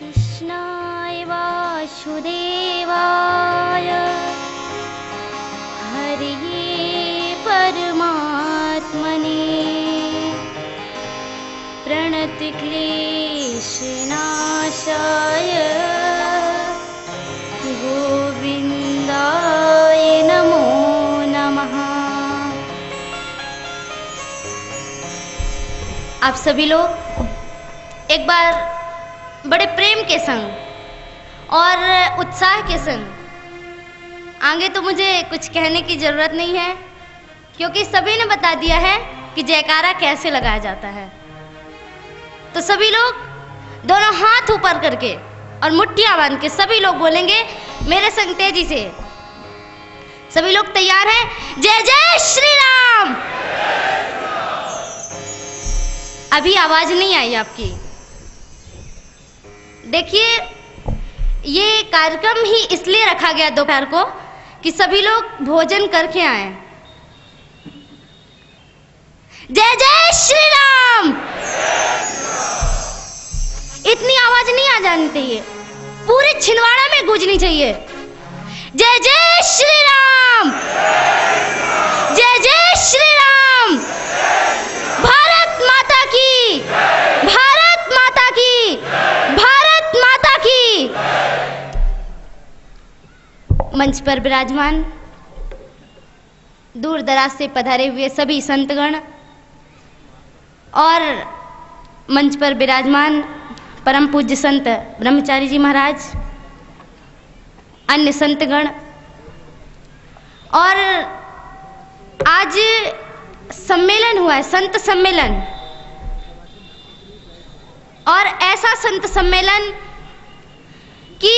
कृष्णाय वासुदेवाय हरिये परमात्मने प्रणतक्लेशनाशाय गोविन्दाय नमो नमः। आप सभी लोग एक बार बड़े प्रेम के संग और उत्साह के संग, आगे तो मुझे कुछ कहने की जरूरत नहीं है क्योंकि सभी ने बता दिया है कि जयकारा कैसे लगाया जाता है। तो सभी लोग दोनों हाथ ऊपर करके और मुट्ठियां बांध के सभी लोग बोलेंगे मेरे संग तेजी से। सभी लोग तैयार हैं? जय जय श्री राम। अभी आवाज नहीं आई आपकी। देखिए, ये कार्यक्रम ही इसलिए रखा गया दोपहर को कि सभी लोग भोजन करके आए। जय जय श्री राम। इतनी आवाज नहीं आ जानी चाहिए, पूरे छिंदवाड़ा में गूंजनी चाहिए। जय जय श्री राम, जय जय श्री राम। भारत माता की, भारत माता की, भारत माता की। मंच पर विराजमान दूर दराज से पधारे हुए सभी संतगण और मंच पर विराजमान परम पूज्य संत ब्रह्मचारी जी महाराज, अन्य संतगण, और आज सम्मेलन हुआ है, संत सम्मेलन। और ऐसा संत सम्मेलन कि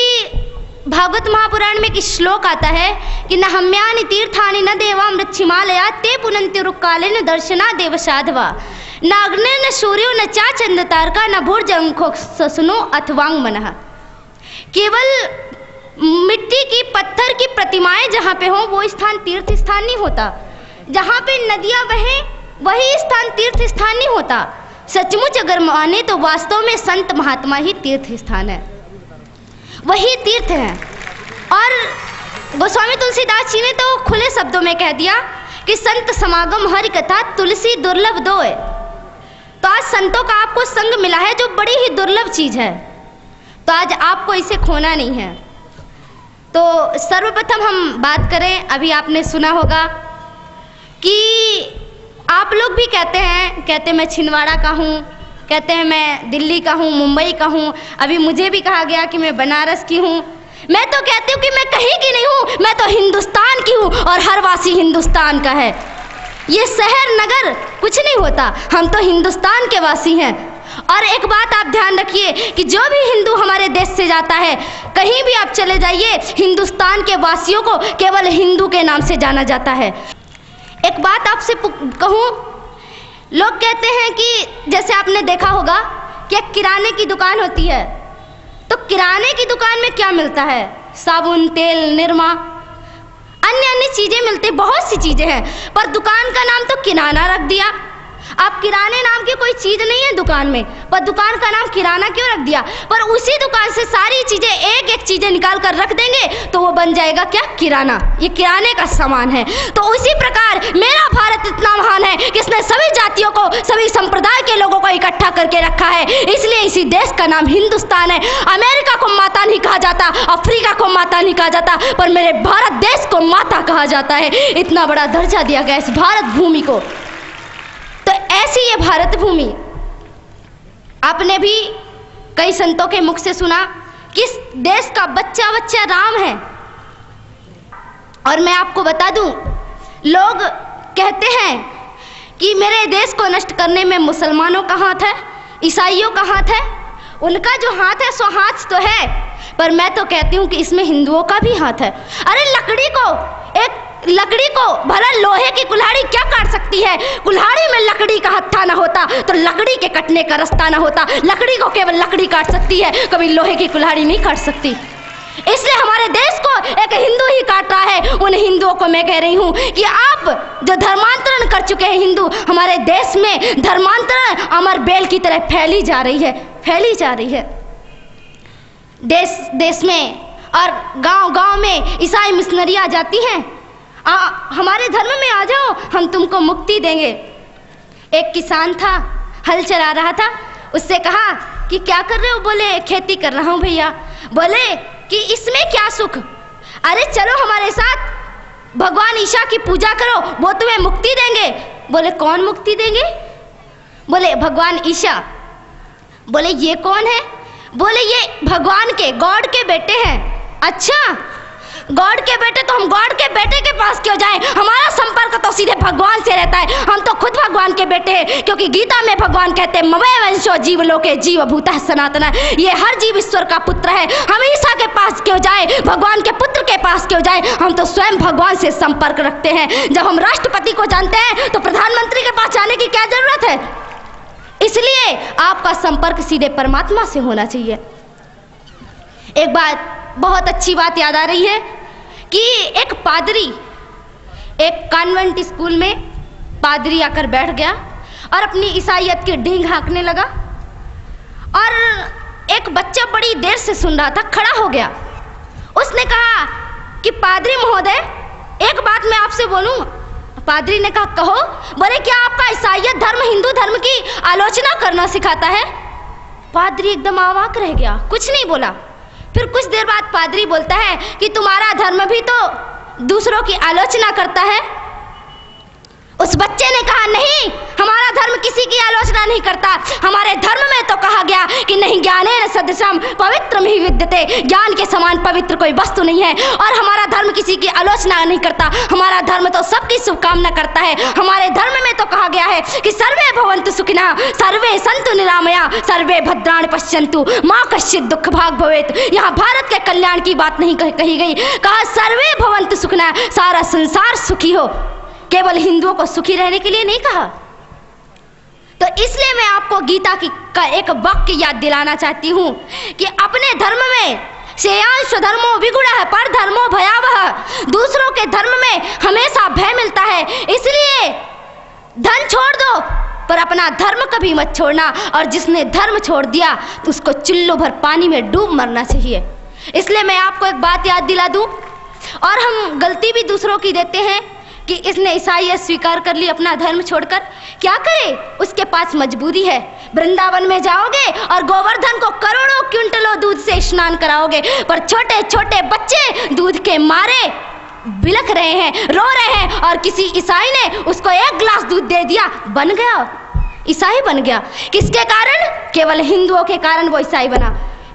भागवत महापुराण में एक श्लोक आता है कि न हम्यानि तीर्थानि न देवा मृच्छिमालया ते पुनन्ति रुक्कालेन दर्शना देव साधवा न अग्नि न सूर्यो न चा चंद्र तारका न भूर्जंखो ससुनो अथवांग मनः। केवल मिट्टी की, पत्थर की प्रतिमाएं जहाँ पे हो वो स्थान तीर्थ स्थान नहीं होता। जहाँ पे नदियाँ बहें वही स्थान तीर्थ स्थान नहीं होता। सचमुच अगर माने तो वास्तव में संत महात्मा ही तीर्थ स्थान है, वही तीर्थ है। और गोस्वामी तुलसीदास जी ने तो खुले शब्दों में कह दिया कि संत समागम हरि कथा तुलसी दुर्लभ दोय। तो आज संतों का आपको संग मिला है जो बड़ी ही दुर्लभ चीज है, तो आज आपको इसे खोना नहीं है। तो सर्वप्रथम हम बात करें, अभी आपने सुना होगा कि आप लोग भी कहते हैं मैं छिंदवाड़ा का हूँ, कहते हैं मैं दिल्ली का हूँ, मुंबई का हूँ, अभी मुझे भी कहा गया कि मैं बनारस की हूँ। मैं तो कहती हूँ कि मैं कहीं की नहीं हूँ, मैं तो हिंदुस्तान की हूँ और हर वासी हिंदुस्तान का है। ये शहर नगर कुछ नहीं होता, हम तो हिंदुस्तान के वासी हैं। और एक बात आप ध्यान रखिए कि जो भी हिंदू हमारे देश से जाता है, कहीं भी आप चले जाइए, हिंदुस्तान के वासियों को केवल हिंदू के नाम से जाना जाता है। एक बात आपसे कहूँ, लोग कहते हैं कि जैसे आपने देखा होगा कि एक किराने की दुकान होती है, तो किराने की दुकान में क्या मिलता है? साबुन, तेल, निरमा, अन्य अन्य चीजें मिलती, बहुत सी चीजें हैं, पर दुकान का नाम तो किराना रख दिया। आप किराने नाम की कोई चीज नहीं है दुकान में, पर दुकान का नाम किराना क्यों रख दिया? पर उसी दुकान से सारी चीजें, एक एक चीजें निकाल कर रख देंगे तो वो बन जाएगा क्या? किराना। ये किराने का सामान है। तो उसी प्रकार मेरा भारत इतना महान है कि इसने सभी जातियों को, सभी संप्रदाय के लोगों को इकट्ठा करके रखा है। इसलिए इसी देश का नाम हिंदुस्तान है। अमेरिका को माता नहीं कहा जाता, अफ्रीका को माता नहीं कहा जाता, पर मेरे भारत देश को माता कहा जाता है। इतना बड़ा दर्जा दिया गया इस भारत भूमि को। तो ऐसी ये भारत भूमि, आपने भी कई संतों के मुख से सुना कि इस देश का बच्चा बच्चा राम है। और मैं आपको बता दूं, लोग कहते हैं कि मेरे देश को नष्ट करने में मुसलमानों का हाथ है, ईसाइयों का हाथ है। उनका जो हाथ है सो हाथ तो है, पर मैं तो कहती हूँ कि इसमें हिंदुओं का भी हाथ है। अरे लकड़ी को भला लोहे की कुल्हाड़ी क्या काट सकती है? कुल्हाड़ी में लकड़ी का हत्था ना होता तो लकड़ी के कटने का रास्ता ना होता। लकड़ी को केवल लकड़ी काट सकती है, कभी लोहे की कुल्हाड़ी नहीं काट सकती। इसलिए हमारे देश को एक हिंदू ही काट रहा है। उन हिंदुओं को मैं कह रही हूँ कि आप जो धर्मांतरण कर चुके हैं हिंदू, हमारे देश में धर्मांतरण अमर बेल की तरह फैली जा रही है। देश देश में और गांव गांव में ईसाई मिशनरी आ जाती हैं, हमारे धर्म में आ जाओ, हम तुमको मुक्ति देंगे। एक किसान था, हल चला रहा था, उससे कहा कि क्या कर रहे हो? बोले खेती कर रहा हूँ भैया। बोले कि इसमें क्या सुख? अरे चलो हमारे साथ, भगवान ईशा की पूजा करो, वो तुम्हें मुक्ति देंगे। बोले कौन मुक्ति देंगे? बोले भगवान ईशा। बोले ये कौन है? बोले ये भगवान के, गॉड के बेटे हैं। अच्छा, गॉड के बेटे, तो हम गॉड के बेटे के पास क्यों जाएं? हमारा संपर्क तो सीधे भगवान से रहता है, हम तो खुद भगवान के बेटे हैं, क्योंकि गीता में भगवान कहते हैं ममय वंशो जीव लोके जीव भूतः सनातन, ये हर जीव ईश्वर का पुत्र है। हम ईसा के पास क्यों जाएं? भगवान के पुत्र के पास क्यों जाएं? हम तो स्वयं भगवान से संपर्क रखते हैं। जब हम राष्ट्रपति को जानते हैं तो प्रधानमंत्री के पास जाने की क्या जरूरत है? इसलिए आपका संपर्क सीधे परमात्मा से होना चाहिए। एक बात, बहुत अच्छी बात याद आ रही है कि एक पादरी, एक कॉन्वेंट स्कूल में पादरी आकर बैठ गया और अपनी ईसाइयत की ढींग हाँकने लगा, और एक बच्चा बड़ी देर से सुन रहा था, खड़ा हो गया। उसने कहा कि पादरी महोदय, एक बात मैं आपसे बोलूं। पादरी ने कहा कहो। बोले क्या आपका ईसाइयत धर्म हिंदू धर्म की आलोचना करना सिखाता है? पादरी एकदम अवाक रह गया, कुछ नहीं बोला। फिर कुछ देर बाद पादरी बोलता है कि तुम्हारा धर्म भी तो दूसरों की आलोचना करता है। उस बच्चे ने कहा नहीं, हमारा धर्म किसी की आलोचना नहीं करता। हमारे धर्म में तो कहा गया कि नहीं ज्ञानेन सदृशम पवित्रम हि विद्यते, ज्ञान के समान पवित्र कोई वस्तु नहीं है। और हमारा धर्म किसी की आलोचना नहीं करता, हमारा धर्म तो सबकी शुभकामना करता है। हमारे धर्म में तो कहा गया है कि सर्वे भवन्तु सुखिनः, सर्वे सन्तु निरामया, सर्वे भद्राणि पश्यन्तु, मा कश्चित् दुःख भाग् भवेत्। यहाँ भारत के कल्याण की बात नहीं कही गई, कहा सर्वे भवन्तु सुखिनः, सारा संसार सुखी हो। केवल हिंदुओं को सुखी रहने के लिए नहीं कहा। तो इसलिए मैं आपको गीता का एक वाक्य याद दिलाना चाहती हूं कि अपने धर्म में श्रेयांश धर्मो विगुणः पर धर्मो भयावह, दूसरों के धर्म में हमेशा भय मिलता है। इसलिए धन छोड़ दो पर अपना धर्म कभी मत छोड़ना, और जिसने धर्म छोड़ दिया उसको चुल्लू भर पानी में डूब मरना चाहिए। इसलिए मैं आपको एक बात याद दिला दूं, और हम गलती भी दूसरों की देते हैं कि इसने ईसाईयत स्वीकार कर ली अपना धर्म छोड़कर, क्या करे? उसके पास मजबूरी है। वृंदावन में जाओगे और गोवर्धन को करोड़ों क्विंटलों दूध से स्नान कराओगे, पर छोटे छोटे बच्चे दूध के मारे बिलख रहे हैं, रो रहे हैं, और किसी ईसाई ने उसको एक गिलास दूध दे दिया, बन गया, ईसाई बन गया। किसके कारण? केवल हिंदुओं के कारण वो ईसाई बना।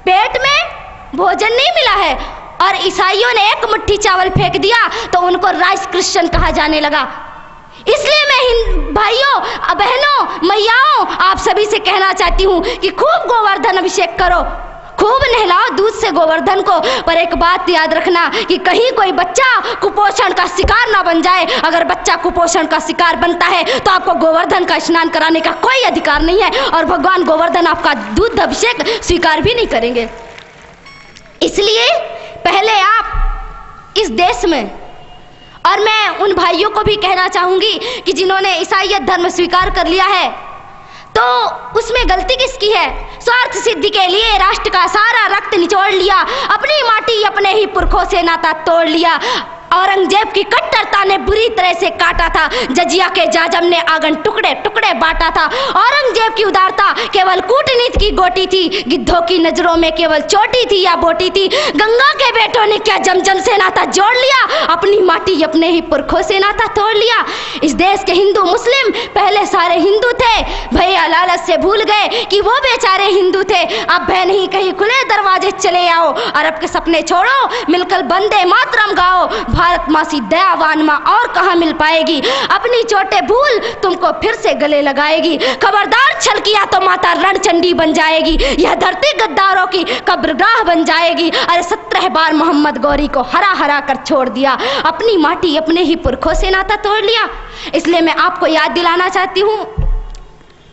पेट में भोजन नहीं मिला है और ईसाइयों ने एक मुट्ठी चावल फेंक दिया तो उनको राइस क्रिश्चियन कहा जाने लगा। इसलिए मैं भाइयों, बहनों, मैयाओं, आप सभी से कहना चाहती हूँ कि खूब गोवर्धन अभिषेक करो, खूब नहलाओ दूध से गोवर्धन को, पर एक बात याद रखना कि कहीं कोई बच्चा कुपोषण का शिकार ना बन जाए। अगर बच्चा कुपोषण का शिकार बनता है तो आपको गोवर्धन का स्नान कराने का कोई अधिकार नहीं है, और भगवान गोवर्धन आपका दूध अभिषेक स्वीकार भी नहीं करेंगे। इसलिए पहले आप इस देश में, और मैं उन भाइयों को भी कहना चाहूंगी कि जिन्होंने ईसाईयत धर्म स्वीकार कर लिया है, तो उसमें गलती किसकी है? स्वार्थ सिद्धि के लिए राष्ट्र का सारा रक्त निचोड़ लिया, अपनी माटी अपने ही पुरखों से नाता तोड़ लिया। औरंगजेब की कट्टरता ने बुरी तरह से काटा था, जजिया के जाजम ने आंगन टुकड़े टुकड़े बांटा था। औरंगजेब की उदारता केवल कूटनीति की गोटी थी, गिद्धों की नजरों में केवल चोटी थी या बोटी थी। गंगा के बेटों ने क्या जमजम से नाता जोड़ लिया, अपनी माटी अपने ही पुरखों से नाता तोड़ लिया। इस देश के हिंदू मुस्लिम पहले सारे हिंदू थे, भैया लालच से भूल गए कि वो बेचारे हिंदू थे। अब भय नहीं, कहीं खुले दरवाजे चले आओ, अरब के सपने छोड़ो, मिलकर वंदे मातरम गाओ। भारत माँ सी दयावान माँ और कहाँ मिल पाएगी, अपनी चोटे भूल तुमको फिर से गले लगाएगी। खबरदार छल किया तो माता रणचंडी बन जाएगी, यह धरती गद्दारों की कब्रगाह बन जाएगी। अरे 17 बार मोहम्मद गौरी को हरा हरा कर छोड़ दिया, अपनी माटी अपने ही पुरखों से नाता तोड़ लिया। इसलिए मैं आपको याद दिलाना चाहती हूँ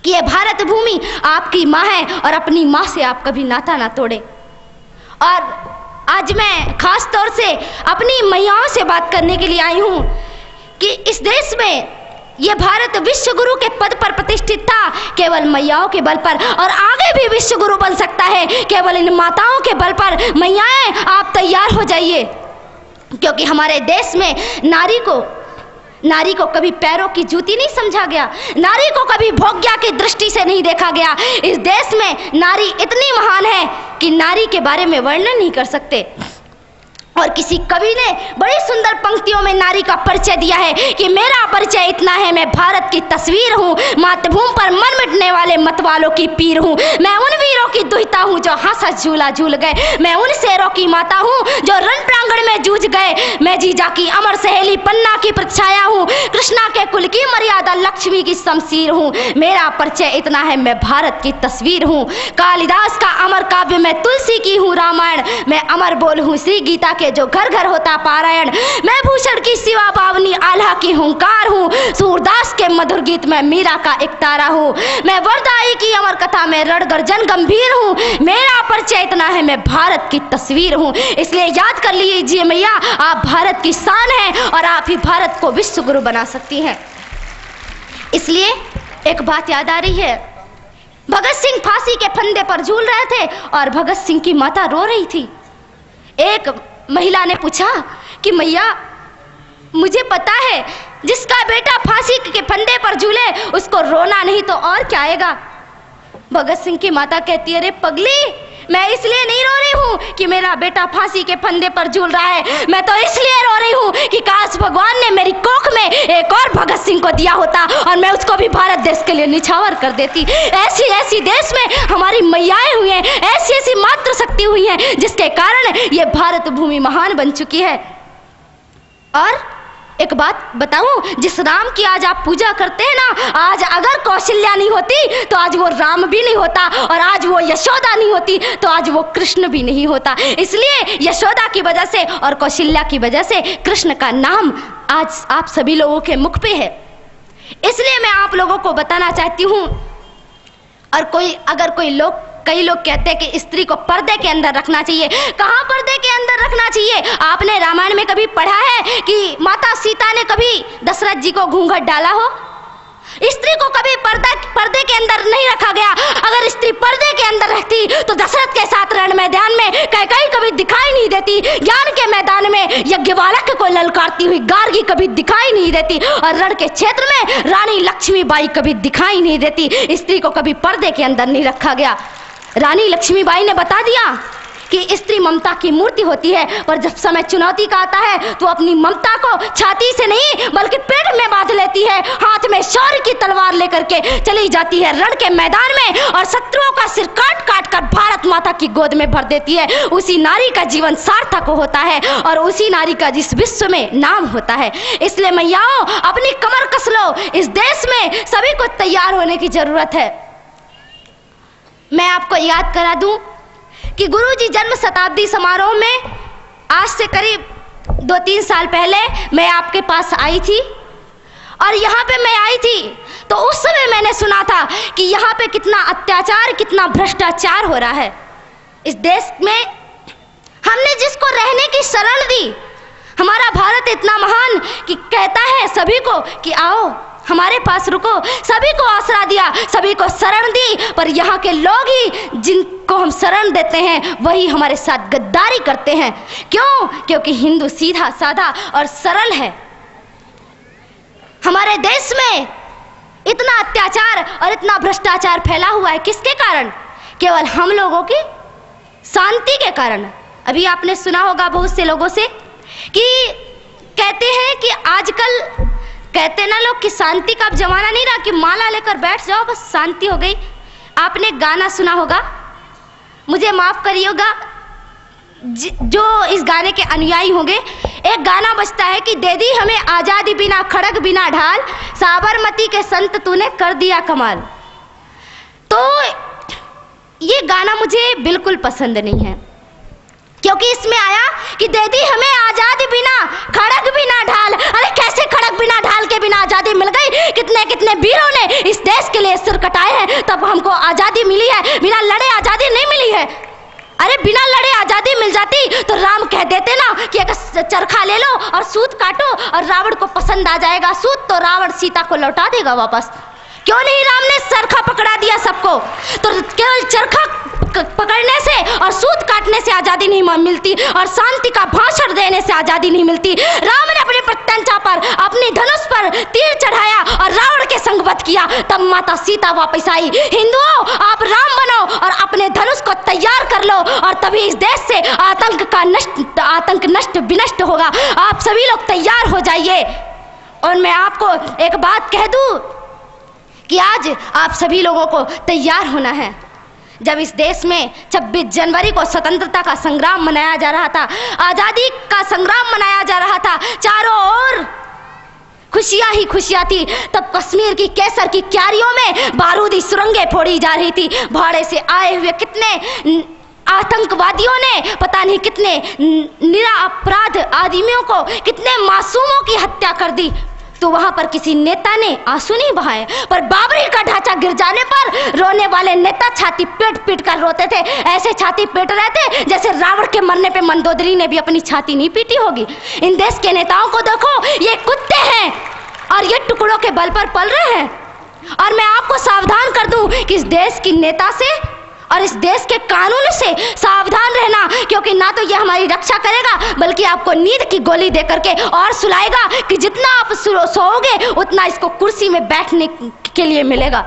कि यह भारत भूमि आपकी माँ है, और अपनी माँ से आप कभी नाता ना तोड़े। और आज मैं खास तौर से अपनी मैयाओं से बात करने के लिए आई हूँ कि इस देश में ये भारत विश्व गुरु के पद पर प्रतिष्ठित था केवल मैयाओं के बल पर, और आगे भी विश्व गुरु बन सकता है केवल इन माताओं के बल पर। मैयाएं आप तैयार हो जाइए, क्योंकि हमारे देश में नारी को कभी पैरों की जूती नहीं समझा गया, नारी को कभी भोग्या की दृष्टि से नहीं देखा गया। इस देश में नारी इतनी महान है कि नारी के बारे में वर्णन नहीं कर सकते। और किसी कवि ने बड़ी सुंदर पंक्तियों में नारी का परिचय दिया है कि मेरा परिचय इतना है, मैं भारत की तस्वीर हूँ, मातृभूमि पर मन मिटने वाले मतवालों की पीर हूँ, मैं उन वीरों की दुहिता हूँ जो हंसा झूला झूल गए, मैं उन शेरों की माता हूँ जो रण प्रांगण में जूझ गए, मैं जीजा की अमर सहेली पन्ना की प्रछाया हूँ, कृष्णा के कुल की मर्यादा लक्ष्मी की शमशीर हूँ, मेरा परिचय इतना है, मैं भारत की तस्वीर हूँ। कालिदास का अमर काव्य मैं तुलसी की हूँ रामायण, मैं अमर बोल हूँ श्री गीता के जो घर घर होता पारायण, मैं भूषण की सिवा पावनी आल्हा की हुंकार हूँ, सूरदास के मधुर गीत में मीरा का एक तारा हूँ, मैं वरदाई की अमर कथा में रण गर्जन गंभीर हूँ, मेरा परिचय इतना है, मैं भारत की तस्वीर हूँ। इसलिए याद कर लीजिए मैया, आप भारत की शान हैं और आप ही भारत को विश्व गुरु बना सकती हैं। इसलिए एक बात याद आ रही है, भगत सिंह फांसी के फंदे पर झूल रहे थे और भगत सिंह की माता रो रही थी। एक महिला ने पूछा कि मैया, मुझे पता है जिसका बेटा फांसी के फंदे पर झूले उसको रोना नहीं तो और क्या आएगा। भगत सिंह की माता कहती है, अरे पगली, मैं इसलिए नहीं रो रही हूँ कि मेरा बेटा फांसी के फंदे पर झूल रहा है, मैं तो इसलिए रो रही हूँ कि काश भगवान ने मेरी कोख में एक और भगत सिंह को दिया होता और मैं उसको भी भारत देश के लिए निछावर कर देती। ऐसी ऐसी देश में हमारी मैयाएं हुई हैं, ऐसी ऐसी मातृशक्ति हुई है जिसके कारण ये भारत भूमि महान बन चुकी है। और एक बात बताऊं, जिस राम की आज आप पूजा करते हैं ना, आज अगर कौशल्या नहीं होती तो आज वो राम भी नहीं होता, और आज वो यशोदा नहीं होती तो आज वो कृष्ण भी नहीं होता। इसलिए यशोदा की वजह से और कौशल्या की वजह से कृष्ण का नाम आज आप सभी लोगों के मुख पे है। इसलिए मैं आप लोगों को बताना चाहती हूँ, और कई लोग कहते हैं कि स्त्री को पर्दे के अंदर रखना चाहिए। कहाँ पर्दे के अंदर रखना चाहिए? आपने रामायण में कभी पढ़ा है कि माता सीता ने कभी दशरथ जी को घूंघट डाला हो? स्त्री को कभी पर्दे के अंदर नहीं रखा गया। अगर स्त्री पर्दे के अंदर रहती तो दशरथ के साथ रण मैदान में कैकेयी कभी दिखाई नहीं देती, ज्ञान के मैदान में यज्ञवालक को ललकारती हुई गार्गी कभी दिखाई नहीं देती, और रण के क्षेत्र में रानी लक्ष्मीबाई कभी दिखाई नहीं देती। स्त्री को कभी पर्दे के अंदर नहीं रखा गया। रानी लक्ष्मीबाई ने बता दिया कि स्त्री ममता की मूर्ति होती है, पर जब समय चुनौती का आता है तो अपनी ममता को छाती से नहीं बल्कि पेट में बांध लेती है, हाथ में शौर्य की तलवार लेकर के चली जाती है रण के मैदान में और शत्रुओं का सिर काट काट कर भारत माता की गोद में भर देती है। उसी नारी का जीवन सार्थक होता है और उसी नारी का जिस विश्व में नाम होता है। इसलिए मैयाओं, अपनी कमर कस लो, इस देश में सभी को तैयार होने की जरूरत है। मैं आपको याद करा दूं कि गुरुजी जन्म शताब्दी समारोह में आज से करीब 2-3 साल पहले मैं आपके पास आई थी, और यहाँ पे मैं आई थी तो उस समय मैंने सुना था कि यहाँ पे कितना अत्याचार, कितना भ्रष्टाचार हो रहा है इस देश में। हमने जिसको रहने की शरण दी, हमारा भारत इतना महान कि कहता है सभी को कि आओ हमारे पास रुको, सभी को आसरा दिया, सभी को शरण दी, पर यहाँ के लोग ही जिनको हम शरण देते हैं वही हमारे साथ गद्दारी करते हैं। क्यों? क्योंकि हिंदू सीधा साधा और सरल है। हमारे देश में इतना अत्याचार और इतना भ्रष्टाचार फैला हुआ है, किसके कारण? केवल हम लोगों की शांति के कारण। अभी आपने सुना होगा बहुत से लोगों से कि कहते हैं कि आजकल कहते ना लोग कि शांति का अब जमाना नहीं रहा कि माला लेकर बैठ जाओ बस शांति हो गई। आपने गाना सुना होगा, मुझे माफ करिएगा जो इस गाने के अनुयायी होंगे, एक गाना बजता है कि दे दी हमें आजादी बिना खड़ग बिना ढाल, साबरमती के संत तूने कर दिया कमाल। तो ये गाना मुझे बिल्कुल पसंद नहीं है, क्योंकि इसमें आया कि दे दी हमें आजादी बिना खड़ग बिना ढाल। अरे कैसे खड़ग बिना ढाल के बिना आजादी मिल गई? कितने कितने वीरों ने इस देश के लिए सिर कटाए हैं तब हमको आजादी मिली है, बिना लड़े आजादी नहीं मिली है। अरे बिना लड़े आजादी मिल जाती तो राम कह देते ना कि एक चरखा ले लो और सूत काटो और रावण को पसंद आ जाएगा सूत, तो रावण सीता को लौटा देगा वापस। क्यों नहीं राम ने चरखा पकड़ा दिया सबको? तो केवल चरखा पकड़ने से और सूत काटने से आजादी नहीं मिलती और शांति का भाषण देने से आजादी नहीं मिलती। राम ने अपने प्रत्यंचा पर अपनी धनुष पर तीर चढ़ाया और रावण के संग वध किया, तब माता सीता वापस आई। हिंदुओं, आप राम बनो और अपने धनुष को तैयार कर लो और तभी इस देश से आतंक नष्ट विनष्ट होगा। आप सभी लोग तैयार हो जाइए। और मैं आपको एक बात कह दूं कि आज आप सभी लोगों को तैयार होना है। जब इस देश में 26 जनवरी को स्वतंत्रता का संग्राम मनाया जा रहा था, आजादी का संग्राम मनाया जा रहा था, चारों ओर खुशियां ही खुशियां थी, तब कश्मीर की केसर की क्यारियों में बारूदी सुरंगें फोड़ी जा रही थी। भाड़े से आए हुए कितने आतंकवादियों ने पता नहीं कितने निरपराध आदमियों को, कितने मासूमों की हत्या कर दी, तो वहां पर किसी नेता ने आंसू नहीं बहाए। पर बाबरी का ढांचा गिर जाने पर रोने वाले नेता छाती पीट पीट कर रोते थे। ऐसे छाती पीट रहे थे जैसे रावण के मरने पे मंदोदरी ने भी अपनी छाती नहीं पीटी होगी। इन देश के नेताओं को देखो, ये कुत्ते हैं और ये टुकड़ों के बल पर पल रहे हैं। और मैं आपको सावधान कर दूं कि इस देश की नेता से और इस देश के कानून से सावधान रहना, क्योंकि ना तो ये हमारी रक्षा करेगा बल्कि आपको नींद की गोली दे करके और सुलाएगा कि जितना आप सोओगे उतना इसको कुर्सी में बैठने के लिए मिलेगा।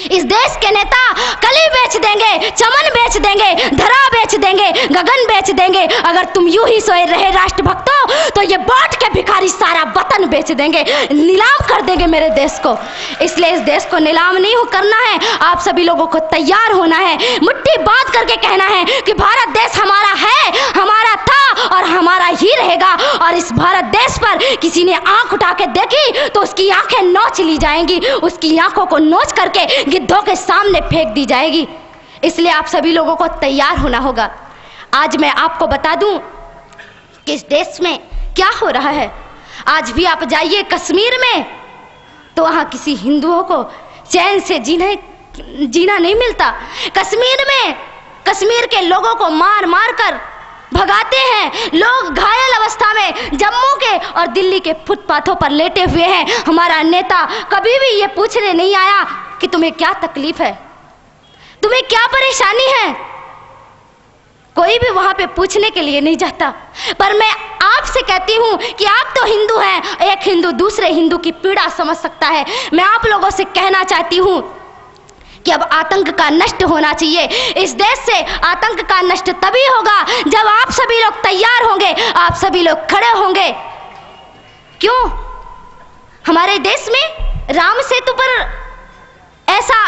इस देश के नेता कली बेच देंगे, चमन बेच देंगे, धरा बेच देंगे, गगन बेच देंगे। अगर तुम यूं ही सोए रहे राष्ट्रभक्तों तो ये बांट के भिखारी सारा वतन बेच देंगे, नीलाम कर देंगे मेरे देश को। इसलिए इस देश को नीलाम नहीं करना है, आप सभी लोगों को तैयार होना है, मुट्ठी बांध करके कहना है कि भारत देश हमारा है, हमारा था और हमारा ही रहेगा। और इस भारत देश पर किसी ने आंख उठा के देखी तो उसकी आंखें नोच ली जाएंगी, उसकी आंखों को नोच करके गिद्धों के सामने फेंक दी जाएगी। इसलिए आप सभी लोगों को तैयार होना होगा। आज मैं आपको बता दूं कि इस देश में क्या हो रहा है। आज भी आप जाइए कश्मीर में तो वहां किसी हिंदुओं को चैन से जीना नहीं मिलता। कश्मीर में कश्मीर के लोगों को मार मार कर भगाते हैं। लोग घायल अवस्था में जम्मू के और दिल्ली के फुटपाथों पर लेटे हुए हैं। हमारा नेता कभी भी ये पूछने नहीं आया कि तुम्हें क्या तकलीफ है, तुम्हें क्या परेशानी है। कोई भी वहां पे पूछने के लिए नहीं जाता। पर मैं आपसे कहती हूं कि आप तो हिंदू हैं, एक हिंदू दूसरे हिंदू की पीड़ा समझ सकता है। मैं आप लोगों से कहना चाहती हूं कि अब आतंक का नष्ट होना चाहिए। इस देश से आतंक का नष्ट तभी होगा जब आप सभी लोग तैयार होंगे, आप सभी लोग खड़े होंगे। क्यों? हमारे देश में राम सेतु पर ऐसा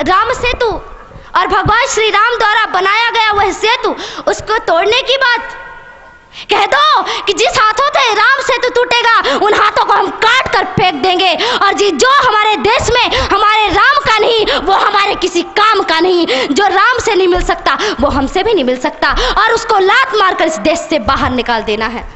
राम सेतु और भगवान श्री राम द्वारा बनाया गया वह सेतु, उसको तोड़ने की बात कह दो कि जिस हाथों से राम सेतु टूटेगा उन हाथों को हम काट कर फेंक देंगे। और जो हमारे देश में हमारे राम का नहीं वो हमारे किसी काम का नहीं। जो राम से नहीं मिल सकता वो हमसे भी नहीं मिल सकता और उसको लात मारकर इस देश से बाहर निकाल देना है।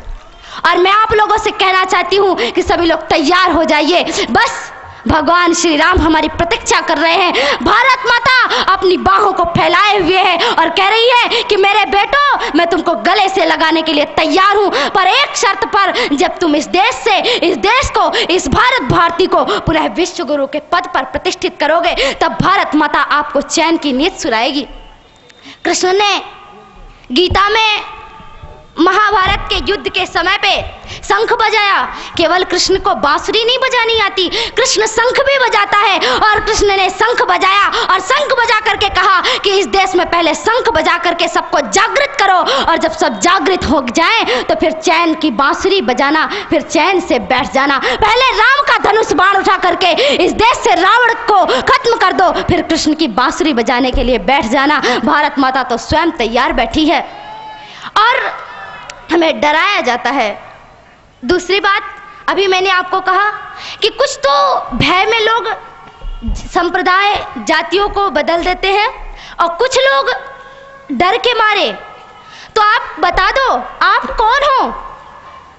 और मैं आप लोगों से कहना चाहती हूँ कि सभी लोग तैयार हो जाइए। बस भगवान श्री राम हमारी प्रतीक्षा कर रहे हैं। भारत माता अपनी बाहों को फैलाए हुए है और कह रही है कि मेरे बेटो मैं तुमको गले से लगाने के लिए तैयार हूं, पर एक शर्त पर, जब तुम इस देश को इस भारत भारती को पुनः विश्व गुरु के पद पर प्रतिष्ठित करोगे तब भारत माता आपको चैन की नींद सुलाएगी। कृष्ण ने गीता में महाभारत के युद्ध के समय पे शंख बजाया। केवल कृष्ण को बांसुरी नहीं बजानी आती, कृष्ण शंख भी बजाता है। और कृष्ण ने शंख बजाया और शंख बजा करके कहा कि इस देश में पहले शंख बजा करके सबको जागृत करो और जब सब जागृत हो जाएं तो फिर चैन की बांसुरी बजाना, फिर चैन से बैठ जाना। पहले राम का धनुष बाण उठा करके इस देश से रावण को खत्म कर दो, फिर कृष्ण की बांसुरी बजाने के लिए बैठ जाना। भारत माता तो स्वयं तैयार बैठी है और हमें डराया जाता है। दूसरी बात, अभी मैंने आपको कहा कि कुछ तो भय में लोग संप्रदाय जातियों को बदल देते हैं और कुछ लोग डर के मारे। तो आप बता दो आप कौन हो?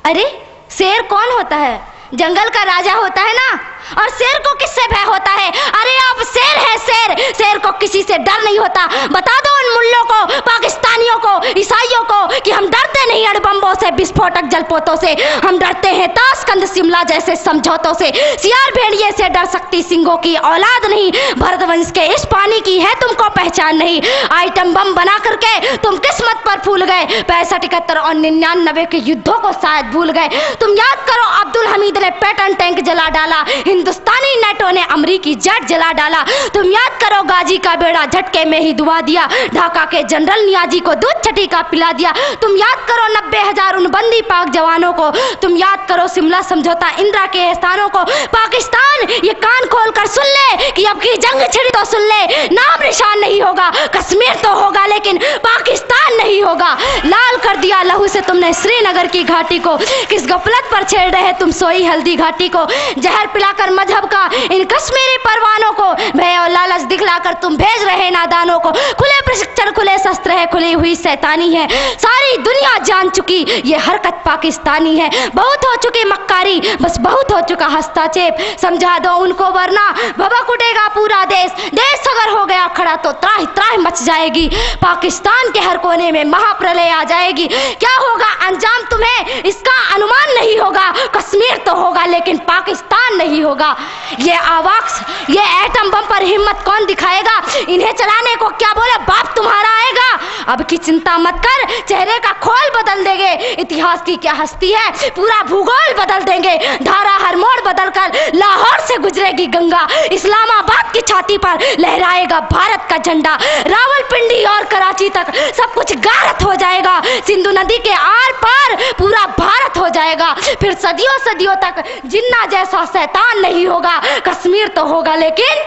अरे शेर कौन होता है? जंगल का राजा होता है ना। और शेर को किससे भय होता है? अरे आप शेर है, शेर, शेर को किसी से डर नहीं होता। बता दो उन मुल्लों को, पाकिस्तानियों को, ईसाइयों को कि हम डरते नहीं अणुबम्बों से, विस्फोटक जलपोतों से, हम डरते हैं ताशकंद शिमला जैसे समझौतों से। सियार भेड़िए से डर सकती सिंगों की औलाद नहीं, भरतवंश के इस पानी की है तुमको पहचान नहीं। आइटम बम बना करके तुम किस्मत पर फूल गए, 65, 71 और 99 के युद्धों को शायद भूल गए। तुम याद करो अब्दुल हमीद ने पैटर्न टैंक जला डाला, हिंदुस्तानी नेटो ने अमरीकी जेट जला डाला। तुम याद करो गाजी का बेड़ा झटके में ही डुबा दिया, ढाका के जनरल नियाजी को दूध छठी का पिला दिया। तुम याद करो 90,000 उन बंदी पाक जवानों को। तुम याद करो शिमला समझौता, इंदिरा के एहसानों को। पाकिस्तान ये कान खोल कर सुन ले कि अब की जंग छिड़ी तो सुन ले, नाम निशान नहीं होगा, कश्मीर तो होगा लेकिन पाकिस्तान नहीं होगा। लाल कर दिया लहू से तुमने श्रीनगर की घाटी को, किस गफलत पर छेड़ रहे तुम सोई हल्दी घाटी को। जहर पिलाकर मजहब का इन कश्मीरी परवानों को, भय और लालच दिखलाकर तुम भेज रहे नादानों को। खुले प्रशिक्षण, खुले शस्त्र है, खुली हुई शैतानी है, सारी दुनिया जान चुकी ये हरकत पाकिस्तानी है। बहुत हो चुकी मक्कारी, बस बहुत हो चुका हस्तक्षेप, समझा दो उनको वरना भभक उठेगा पूरा देश। देश अगर हो गया खड़ा तो त्राहि त्राहि मच जाएगी, पाकिस्तान के हर कोने में महाप्रलय आ जाएगी। क्या होगा अंजाम तुम्हें इसका अनुमान नहीं होगा, कश्मीर तो होगा लेकिन पाकिस्तान नहीं होगा। ये आवाक्स, ये एटम बम पर हिम्मत कौन दिखाएगा? इन्हें चलाने को क्या बोले बाप तुम्हारा आएगा। अब की चिंता मत कर, चेहरे का खोल बदल देंगे, इतिहास की क्या हस्ती है, पूरा भूगोल बदल देंगे। धारा हर मोड़ बदल कर लाहौर से गुजरेगी गंगा, इस्लामाबाद की छाती पर लहराएगा भारत का झंडा। रावलपिंडी और कराची तक सब कुछ गारत हो जाएगा, सिंधु नदी के आर पार पूरा भारत हो जाएगा। फिर सदियों सदियों तक जिन्ना जैसा शैतान नहीं होगा। कश्मीर तो होगा लेकिन